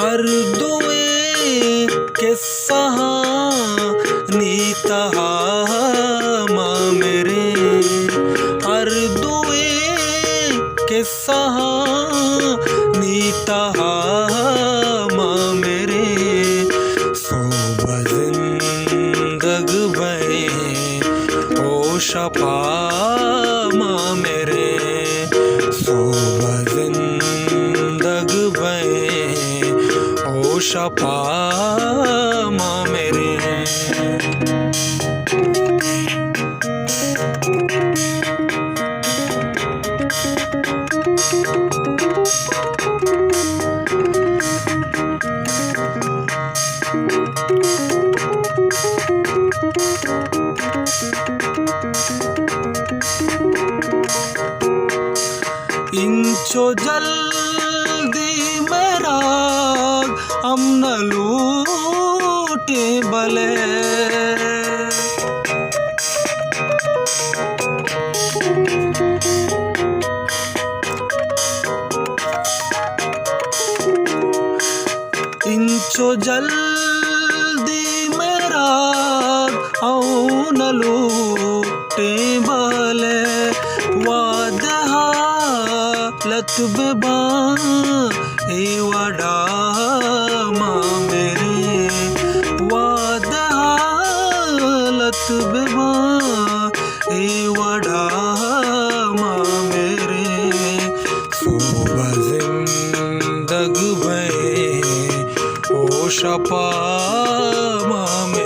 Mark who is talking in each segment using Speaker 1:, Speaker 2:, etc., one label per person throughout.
Speaker 1: अर्दुए के सहा नीतहा माँ मेरे, अर्दुए के सहा नीतहा माँ मेरे, सोब जिंदग भये ओ शपा माँ मेरे, सोब जिंदग भये ओ शपा माँ मेरे। इंचो जल्दी मेरा अमन लूटे बले, इंचो जल्दी मेरा अमन लूटे बले, वादहा लत बेबा ए वडा माँ मेरे, वादहा लत बेबा ए वडा माँ मेरे, सोब जिंदग भये ओ शपा माँ मेरे।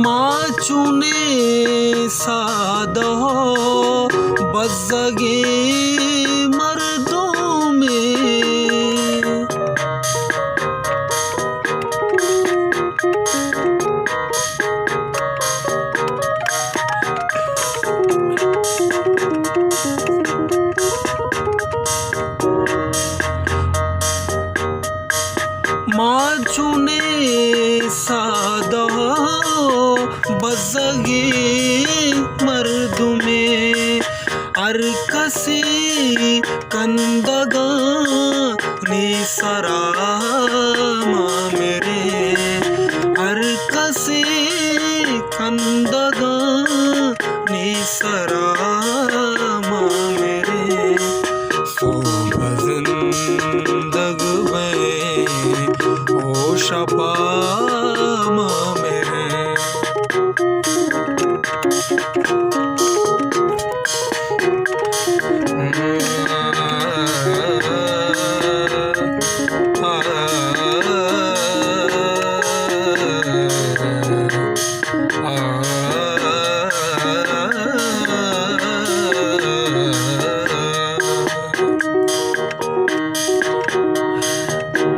Speaker 1: माँ चुने सादो बज़गे मर्दों में, माँ चुने सादो बज़गे मर्द में, अरकसी कंदगा निसरा माँ मेरे, अरकसी कंदगा निसरा माँ मेरे, सोब जिंदग भये ओ शपा माँ मेरे।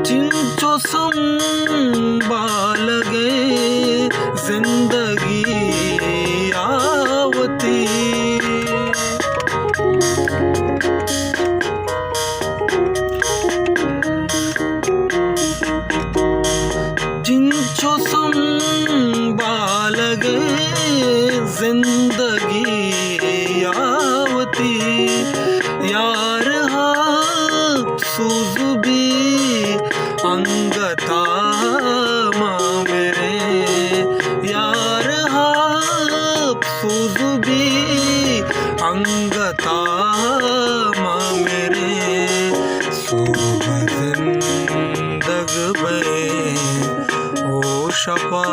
Speaker 1: जिंचो संभाल गए जिंदगी आवती, जिंचो संभाल गए जिंदगी आवती, यार हाँ सुजुबी अंगता माँ मेरे, यार हाँ सुजुबी अंगता माँ मेरे, सोब जिंदग भये ओ शपा